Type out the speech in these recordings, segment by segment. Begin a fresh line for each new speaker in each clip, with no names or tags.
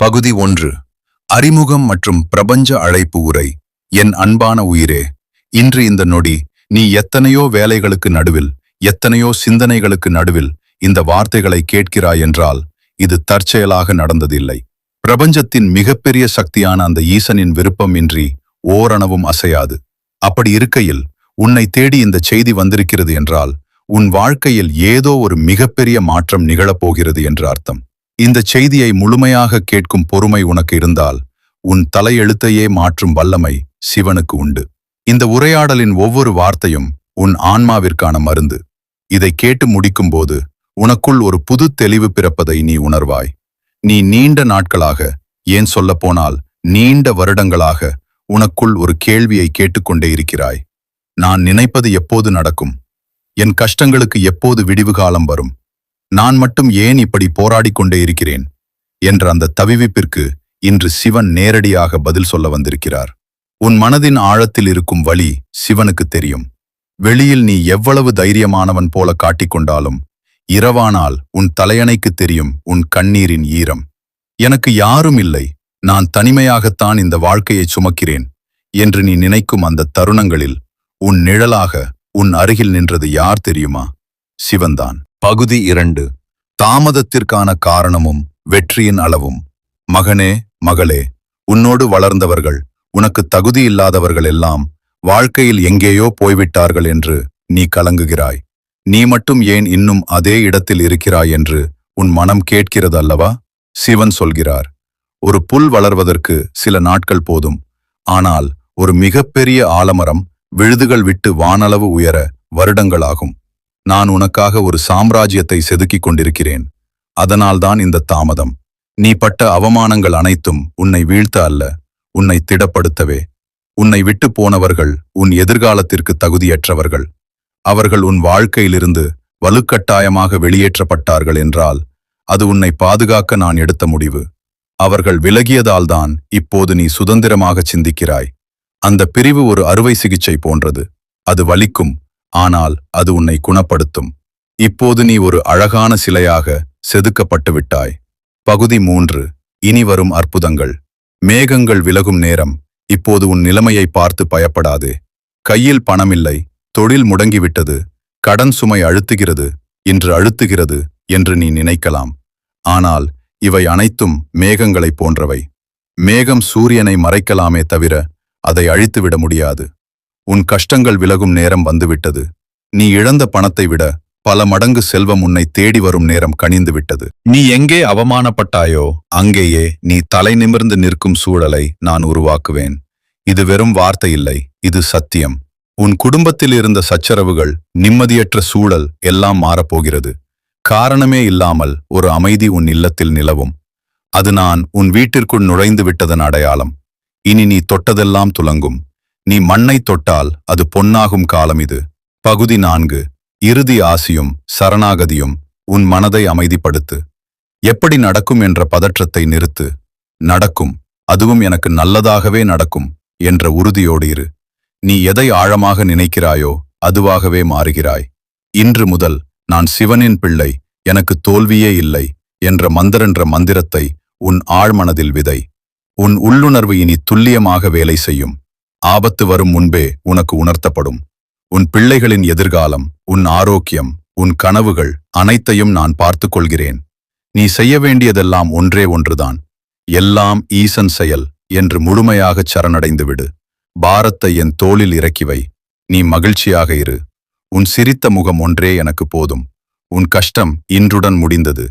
பகுதி 1. அறிமுகம் மற்றும் பிரபஞ்ச அழைப்பு உரை. என் அன்பான உயிரே, இன்று இந்த நொடி நீ எத்தனையோ வேலைகளுக்கு நடுவில், எத்தனையோ சிந்தனைகளுக்கு நடுவில் இந்த வார்த்தைகளை கேட்கிறாய் என்றால் இது தற்செயலாக நடந்ததில்லை. பிரபஞ்சத்தின் மிகப்பெரிய சக்தியான அந்த ஈசனின் விருப்பம் இன்றி ஓரணவும் அசையாது. அப்படி இருக்கையில் உன்னை தேடி இந்த செய்தி வந்திருக்கிறது என்றால் உன் வாழ்க்கையில் ஏதோ ஒரு மிகப்பெரிய மாற்றம் நிகழப்போகிறது என்று அர்த்தம். இந்த செய்தியை முழுமையாக கேட்கும் பொறுமை உனக்கு இருந்தால் உன் தலையெழுத்தையே மாற்றும் வல்லமை சிவனுக்கு உண்டு. இந்த உரையாடலின் ஒவ்வொரு வார்த்தையும் உன் ஆன்மாவிற்கான மருந்து. இதை கேட்டு முடிக்கும்போது உனக்குள் ஒரு புது தெளிவு பிறப்பதை நீ உணர்வாய். நீ நீண்ட நாட்களாக, ஏன் சொல்லப்போனால் நீண்ட வருடங்களாக உனக்குள் ஒரு கேள்வியை கேட்டுக்கொண்டே இருக்கிறாய். நான் நினைப்பது எப்போது நடக்கும்? என் கஷ்டங்களுக்கு எப்போது விடிவு காலம் வரும்? நான் மட்டும் ஏன் இப்படி போராடிக் கொண்டே இருக்கிறேன் என்ற அந்த தவிவிப்பிற்கு இன்று சிவன் நேரடியாக பதில் சொல்ல வந்திருக்கிறார். உன் மனதின் ஆழத்தில் இருக்கும் வலி சிவனுக்கு தெரியும். வெளியில் நீ எவ்வளவு தைரியமானவன் போல காட்டிக்கொண்டாலும் இரவானால் உன் தலையணைக்கு தெரியும் உன் கண்ணீரின் ஈரம். எனக்கு யாரும் இல்லை, நான் தனிமையாகத்தான் இந்த வாழ்க்கையை சுமக்கிறேன் என்று நீ நினைக்கும் அந்த தருணங்களில் உன் நிழலாக உன் அருகில் நின்றது யார் தெரியுமா? சிவன்தான். பகுதி 2. தாமதத்திற்கான காரணமும் வெற்றியின் அளவும். மகனே, மகளே, உன்னோடு வளர்ந்தவர்கள், உனக்கு தகுதி இல்லாதவர்கள் எல்லாம் வாழ்க்கையில் எங்கேயோ போய்விட்டார்கள் என்று நீ கலங்குகிறாய். நீ மட்டும் ஏன் இன்னும் அதே இடத்தில் இருக்கிறாய் என்று உன் மனம் கேட்கிறது அல்லவா? சிவன் சொல்கிறார், ஒரு புல் வளர்வதற்கு சில நாட்கள் போதும். ஆனால் ஒரு மிகப்பெரிய ஆலமரம் விழுதுகள் விட்டு வானளவு உயர வருடங்களாகும். நான் உனக்காக ஒரு சாம்ராஜ்யத்தை செதுக்கிக் கொண்டிருக்கிறேன். அதனால்தான் இந்த தாமதம். நீ பட்ட அவமானங்கள் அனைத்தும் உன்னை வீழ்த்த அல்ல, உன்னை திடப்படுத்தவே. உன்னை விட்டு போனவர்கள் உன் எதிர்காலத்திற்கு தகுதியற்றவர்கள். அவர்கள் உன் வாழ்க்கையிலிருந்து வலுக்கட்டாயமாக வெளியேற்றப்பட்டார்கள் என்றால் அது உன்னை பாதுகாக்க நான் எடுத்த முடிவு. அவர்கள் விலகியதால்தான் இப்போது நீ சுதந்திரமாக சிந்திக்கிறாய். அந்த பிரிவு ஒரு அறுவை சிகிச்சை போன்றது. அது வலிக்கும், ஆனால் அது உன்னை குணப்படுத்தும். இப்போது நீ ஒரு அழகான சிலையாக செதுக்கப்பட்டு விட்டாய். பகுதி 3. இனி வரும் அற்புதங்கள். மேகங்கள் விலகும் நேரம். இப்போது உன் நிலைமையை பார்த்து பயப்படாதே. கையில் பணமில்லை, தொழில் முடங்கிவிட்டது, கடன் சுமை அழுத்துகிறது, இன்று அழுத்துகிறது என்று நீ நினைக்கலாம். ஆனால் இவை அனைத்தும் மேகங்களைப் போன்றவை. மேகம் சூரியனை மறைக்கலாமே தவிர அதை அழித்துவிட முடியாது. உன் கஷ்டங்கள் விலகும் நேரம் வந்துவிட்டது. நீ இழந்த பணத்தை விட பல மடங்கு செல்வம் உன்னை தேடி வரும் நேரம் கனிந்துவிட்டது. நீ எங்கே அவமானப்பட்டாயோ அங்கேயே நீ தலை நிமிர்ந்து நிற்கும் சூழலை நான் உருவாக்குவேன். இது வெறும் வார்த்தை இல்லை, இது சத்தியம். உன் குடும்பத்தில் இருந்த சச்சரவுகள், நிம்மதியற்ற சூழல் எல்லாம் மாறப்போகிறது. காரணமே இல்லாமல் ஒரு அமைதி உன் இல்லத்தில் நிலவும். அது நான் உன் வீட்டிற்குள் நுழைந்து விட்டதன் அடையாளம். இனி நீ தொட்டதெல்லாம் துலங்கும். நீ மண்ணை தொட்டால் அது பொன்னாகும் காலம் இது. பகுதி 4. இறுதி ஆசியும் சரணாகதியும். உன் மனதை அமைதிப்படுத்து. எப்படி நடக்கும் என்ற பதற்றத்தை நிறுத்து. நடக்கும், அதுவும் எனக்கு நல்லதாகவே நடக்கும் என்ற உறுதியோடு இரு. நீ எதை ஆழமாக நினைக்கிறாயோ அதுவாகவே மாறுகிறாய். இன்று முதல் நான் சிவனின் பிள்ளை, எனக்கு தோல்வியே இல்லை என்ற மந்திரத்தை உன் ஆழ்மனதில் விதை. உன் உள்ளுணர்வு இனி துல்லியமாக வேலை செய்யும். ஆபத்து வரும் முன்பே உனக்கு உணர்த்தப்படும். உன் பிள்ளைகளின் எதிர்காலம், உன் ஆரோக்கியம், உன் கனவுகள் அனைத்தையும் நான் பார்த்து கொள்கிறேன். நீ செய்ய வேண்டியதெல்லாம் ஒன்றே ஒன்றுதான். எல்லாம் ஈசன் செயல் என்று முழுமையாகச் சரணடைந்து விடு. பாரத்தை என் தோளில் இறக்கிவை. நீ மகிழ்ச்சியாக இரு. உன் சிரித்த முகம் ஒன்றே எனக்கு போதும். உன் கஷ்டம் இன்றுடன் முடிந்தது.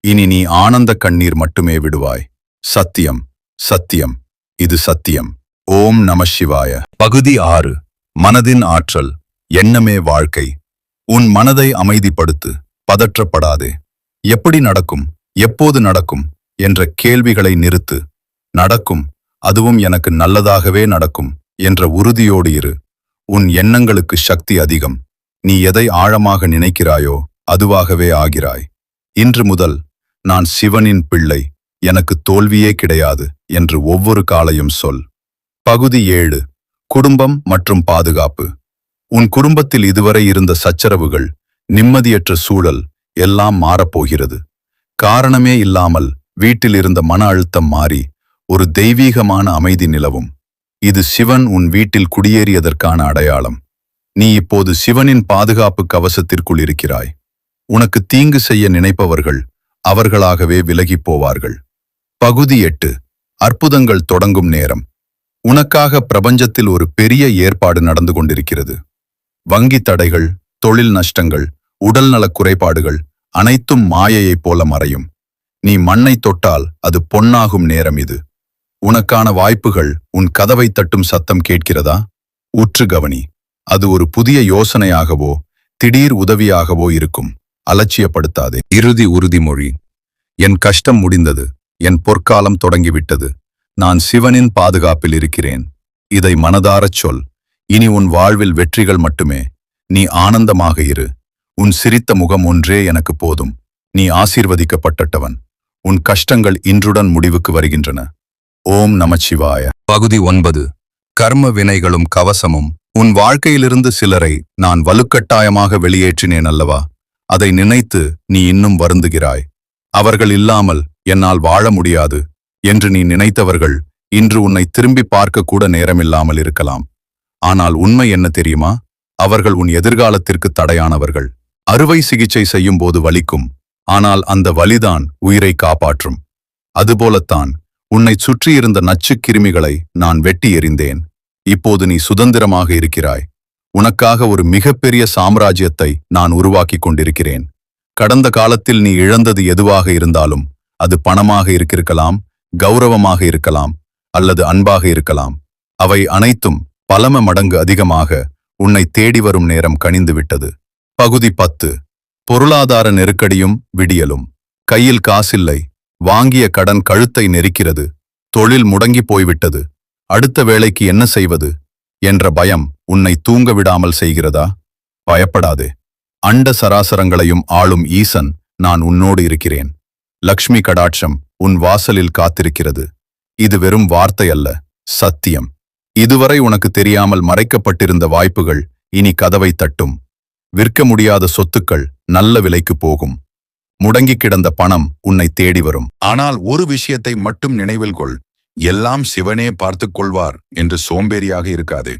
இனி நீ ஆனந்த கண்ணீர் மட்டுமே விடுவாய். சத்தியம், சத்தியம், இது சத்தியம். ஓம் நம சிவாய. பகுதி 6. மனதின் ஆற்றல். எண்ணமே வாழ்க்கை. உன் மனதை அமைதிப்படுத்து. பதற்றப்படாதே. எப்படி நடக்கும், எப்போது நடக்கும் என்ற கேள்விகளை நிறுத்து. நடக்கும், அதுவும் எனக்கு நல்லதாகவே நடக்கும் என்ற உறுதியோடு இரு. உன் எண்ணங்களுக்கு சக்தி அதிகம். நீ எதை ஆழமாக நினைக்கிறாயோ அதுவாகவே ஆகிறாய். இன்று முதல் நான் சிவனின் பிள்ளை, எனக்கு தோல்வியே கிடையாது என்று ஒவ்வொரு காலையும் சொல். பகுதி 7. குடும்பம் மற்றும் பாதுகாப்பு. உன் குடும்பத்தில் இதுவரை இருந்த சச்சரவுகள், நிம்மதியற்ற சூழல் எல்லாம் மாறப்போகிறது. காரணமே இல்லாமல் வீட்டில் இருந்த மன அழுத்தம் மாறி ஒரு தெய்வீகமான அமைதி நிலவும். இது சிவன் உன் வீட்டில் குடியேறியதற்கான அடையாளம். நீ இப்போது சிவனின் பாதுகாப்பு கவசத்திற்குள் இருக்கிறாய். உனக்கு தீங்கு செய்ய நினைப்பவர்கள் அவர்களாகவே விலகிப் போவார்கள். பகுதி 8. அற்புதங்கள் தொடங்கும் நேரம். உனக்காக பிரபஞ்சத்தில் ஒரு பெரிய ஏற்பாடு நடந்து கொண்டிருக்கிறது. வங்கி தடைகள், தொழில் நஷ்டங்கள், உடல்நலக் குறைபாடுகள் அனைத்தும் மாயையைப் போல மறையும். நீ மண்ணை தொட்டால் அது பொன்னாகும் நேரம் இது. உனக்கான வாய்ப்புகள் உன் கதவை தட்டும் சத்தம் கேட்கிறதா? உற்று கவனி. அது ஒரு புதிய யோசனையாகவோ திடீர் உதவியாகவோ இருக்கும். அலட்சியப்படுத்தாதே. இறுதி உறுதிமொழி. என் கஷ்டம் முடிந்தது. என் பொற்காலம் தொடங்கிவிட்டது. நான் சிவனின் பாதுகாப்பில் இருக்கிறேன். இதை மனதாரச் சொல். இனி உன் வாழ்வில் வெற்றிகள் மட்டுமே. நீ ஆனந்தமாக இரு. உன் சிரித்த முகம் ஒன்றே எனக்கு போதும். நீ ஆசீர்வதிக்கப்பட்டவன். உன் கஷ்டங்கள் இன்றுடன் முடிவுக்கு வருகின்றன. ஓம் நமச்சிவாய. பகுதி 9. கர்ம வினைகளும் கவசமும். உன் வாழ்க்கையிலிருந்து சிலரை நான் வலுக்கட்டாயமாக வெளியேற்றினேன் அல்லவா? அதை நினைத்து நீ இன்னும் வருந்துகிறாய். அவர்கள் இல்லாமல் என்னால் வாழ முடியாது என்று நீ நினைத்தவர்கள் இன்று உன்னை திரும்பி பார்க்க கூட நேரமில்லாமல் இருக்கலாம். ஆனால் உண்மை என்ன தெரியுமா? அவர்கள் உன் எதிர்காலத்திற்கு தடையானவர்கள். அறுவை சிகிச்சை செய்யும் போது வலிக்கும். ஆனால் அந்த வலிதான் உயிரை காப்பாற்றும். அதுபோலத்தான் உன்னை சுற்றியிருந்த நச்சுக் கிருமிகளை நான் வெட்டி எறிந்தேன். இப்போது நீ சுதந்திரமாக இருக்கிறாய். உனக்காக ஒரு மிகப்பெரிய சாம்ராஜ்யத்தை நான் உருவாக்கிக் கொண்டிருக்கிறேன். கடந்த காலத்தில் நீ இழந்தது எதுவாக இருந்தாலும், அது பணமாக இருக்கலாம், கௌரவமாக இருக்கலாம், அல்லது அன்பாக இருக்கலாம். அவை அனைத்தும் பலம மடங்கு அதிகமாக உன்னை தேடி வரும் நேரம் கனிந்து விட்டது. பகுதி 10. பொருளாதார நெருக்கடியும் விடியலும். கையில் காசில்லை. வாங்கிய கடன் கழுத்தை நெரிக்கிறது. தொழில் முடங்கி போய்விட்டது. அடுத்த வேளைக்கு என்ன செய்வது என்ற பயம் உன்னை தூங்க விடாமல் செய்கிறதா? பயப்படாதே. அண்ட சராசரங்களையும் ஆளும் ஈசன் நான் உன்னோடு இருக்கிறேன். லக்ஷ்மி கடாட்சம் உன் வாசலில் காத்திருக்கிறது. இது வெறும் வார்த்தை அல்ல, சத்தியம். இதுவரை உனக்கு தெரியாமல் மறைக்கப்பட்டிருந்த வாய்ப்புகள் இனி கதவை தட்டும். விற்க முடியாத சொத்துக்கள் நல்ல விலைக்கு போகும். முடங்கி கிடந்த பணம் உன்னை தேடி வரும்.
ஆனால் ஒரு விஷயத்தை மட்டும் நினைவில் கொள். எல்லாம் சிவனே பார்த்துக் கொள்வார் என்று சோம்பேறியாக இருக்காது.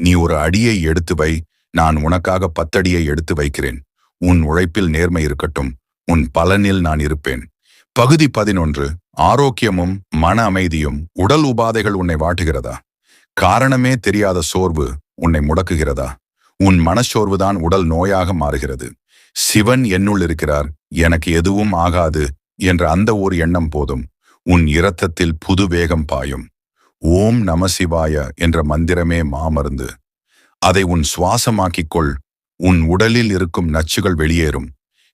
நீ ஒரு அடியை எடுத்து வை. நான் உனக்காக 10 அடியை எடுத்து வைக்கிறேன். உன் உழைப்பில் நேர்மை இருக்கட்டும். உன் பலனில் நான் இருப்பேன். பகுதி 11. ஆரோக்கியமும் மன அமைதியும். உடல் உபாதைகள் உன்னை வாட்டுகிறதா? காரணமே தெரியாத சோர்வு உன்னை முடக்குகிறதா? உன் மனச்சோர்வுதான் உடல் நோயாக மாறுகிறது. சிவன் என்னுள் இருக்கிறார், எனக்கு எதுவும் ஆகாது என்ற அந்த ஒரு எண்ணம் போதும். உன் இரத்தத்தில் புது வேகம் பாயும். ஓம் நமசிவாய என்ற மந்திரமே மாமருந்து. அதை உன் சுவாசமாக்கிக்கொள். உன் உடலில் இருக்கும் நச்சுகள் வெளியேறும்.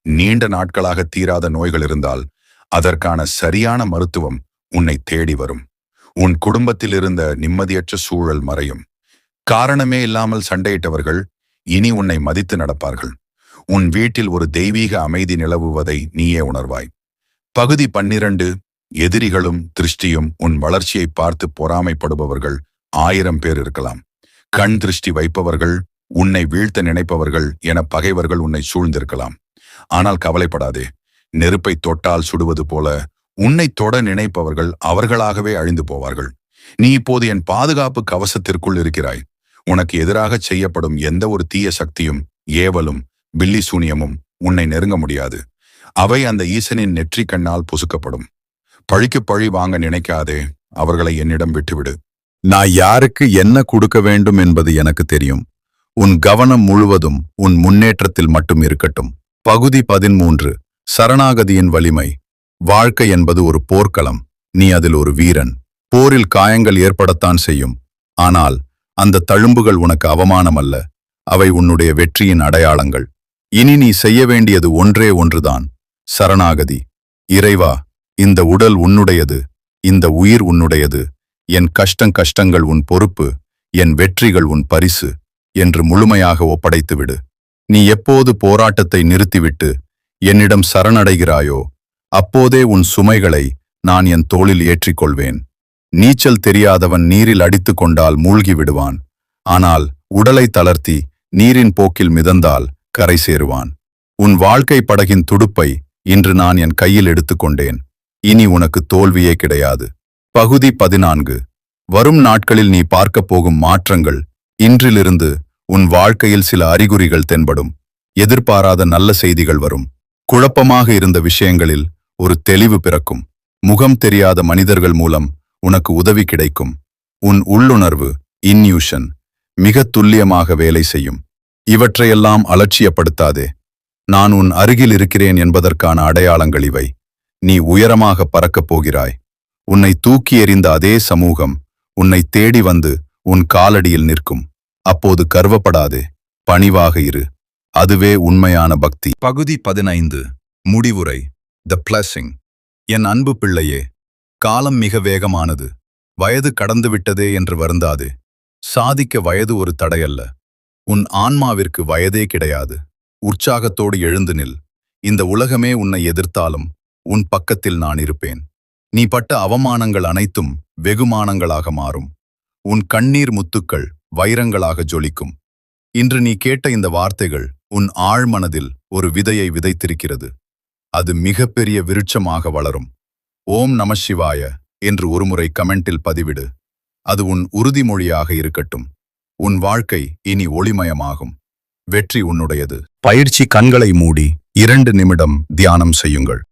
நீண்ட நாட்களாக தீராத நோய்கள் இருந்தால் அதற்கான சரியான மருத்துவம் உன்னை தேடி வரும். உன் குடும்பத்தில் இருந்த நிம்மதியற்ற சூழல் மறையும். காரணமே இல்லாமல் சண்டையிட்டவர்கள் இனி உன்னை மதித்து நடப்பார்கள். உன் வீட்டில் ஒரு தெய்வீக அமைதி நிலவுவதை நீயே உணர்வாய். பகுதி 12. எதிரிகளும் திருஷ்டியும். உன் வளர்ச்சியை பார்த்து பொறாமைப்படுபவர்கள் 1000 பேர் இருக்கலாம். கண் திருஷ்டி வைப்பவர்கள், உன்னை வீழ்த்த நினைப்பவர்கள் என பகைவர்கள் உன்னை சூழ்ந்திருக்கலாம். ஆனால் கவலைப்படாதே. நெருப்பை தொட்டால் சுடுவது போல உன்னை தொட நினைப்பவர்கள் அவர்களாகவே அழிந்து போவார்கள். நீ இப்போது என் பாதுகாப்பு கவசத்திற்குள் இருக்கிறாய். உனக்கு எதிராக செய்யப்படும் எந்த ஒரு தீய சக்தியும், ஏவலும், பில்லி சூனியமும் உன்னை நெருங்க முடியாது. அவை அந்த ஈசனின் நெற்றி கண்ணால் புசுக்கப்படும். பழிக்கு பழி வாங்க நினைக்காதே. அவர்களை என்னிடம் விட்டுவிடு.
நான் யாருக்கு என்ன கொடுக்க வேண்டும் என்பது எனக்கு தெரியும். உன் கவனம் முழுவதும் உன் முன்னேற்றத்தில் மட்டும் இருக்கட்டும். பகுதி 13. சரணாகதியின் வலிமை. வாழ்க்கை என்பது ஒரு போர்க்களம். நீ அதில் ஒரு வீரன். போரில் காயங்கள் ஏற்படத்தான் செய்யும். ஆனால் அந்த தழும்புகள் உனக்கு அவமானம் அல்ல. அவை உன்னுடைய வெற்றியின் அடையாளங்கள். இனி நீ செய்ய வேண்டியது ஒன்றே ஒன்றுதான், சரணாகதி. இறைவா, இந்த உடல் உன்னுடையது, இந்த உயிர் உன்னுடையது. என் கஷ்டங்கள் உன் பொறுப்பு, என் வெற்றிகள் உன் பரிசு என்று முழுமையாக ஒப்படைத்துவிடு. நீ எப்போது போராட்டத்தை நிறுத்திவிட்டு என்னிடம் சரணடைகிறாயோ அப்போதே உன் சுமைகளை நான் என் தோளில் ஏற்றிக்கொள்வேன். நீச்சல் தெரியாதவன் நீரில் அடித்து கொண்டால் மூழ்கி விடுவான். ஆனால் உடலை தளர்த்தி நீரின் போக்கில் மிதந்தால் கரை சேருவான். உன் வாழ்க்கை படகின் துடுப்பை இன்று நான் என் கையில் எடுத்துக்கொண்டேன். இனி உனக்கு தோல்வியே கிடையாது. பகுதி 14. வரும் நாட்களில் நீ பார்க்கப் போகும் மாற்றங்கள். இன்றிலிருந்து உன் வாழ்க்கையில் சில அறிகுறிகள் தென்படும். எதிர்பாராத நல்ல செய்திகள் வரும். குழப்பமாக இருந்த விஷயங்களில் ஒரு தெளிவு பிறக்கும். முகம் தெரியாத மனிதர்கள் மூலம் உனக்கு உதவி கிடைக்கும். உன் உள்ளுணர்வு இன்யூஷன் மிக துல்லியமாக வேலை செய்யும். இவற்றையெல்லாம் அலட்சியப்படுத்தாதே. நான் உன் அருகில் இருக்கிறேன் என்பதற்கான அடையாளங்கள் இவை. நீ உயரமாக பறக்கப் போகிறாய். உன்னை தூக்கி எறிந்த அதே சமூகம் உன்னை தேடி வந்து உன் காலடியில் நிற்கும். அப்போது கர்வப்படாதே, பணிவாக இரு. அதுவே உண்மையான பக்தி. பகுதி 15. முடிவுரை. த பிளஸிங். என் அன்பு பிள்ளையே, காலம் மிக வேகமானது. வயது கடந்துவிட்டதே என்று வருந்தாதே. சாதிக்க வயது ஒரு தடையல்ல. உன் ஆன்மாவிற்கு வயதே கிடையாது. உற்சாகத்தோடு எழுந்து நில். இந்த உலகமே உன்னை எதிர்த்தாலும் உன் பக்கத்தில் நான் இருப்பேன். நீ பட்ட அவமானங்கள் அனைத்தும் வெகுமானங்களாக மாறும். உன் கண்ணீர் முத்துக்கள் வைரங்களாக ஜொலிக்கும். இன்று நீ கேட்ட இந்த வார்த்தைகள் உன் ஆழ்மனதில் ஒரு விதையை விதைத்திருக்கிறது. அது மிகப்பெரிய விருட்சமாக வளரும். ஓம் நம சிவாய என்று ஒருமுறை கமெண்டில் பதிவிடு. அது உன் உறுதிமொழியாக இருக்கட்டும். உன் வாழ்க்கை இனி ஒளிமயமாகும். வெற்றி உன்னுடையது. பயிற்சி. கண்களை மூடி 2 நிமிடம் தியானம் செய்யுங்கள்.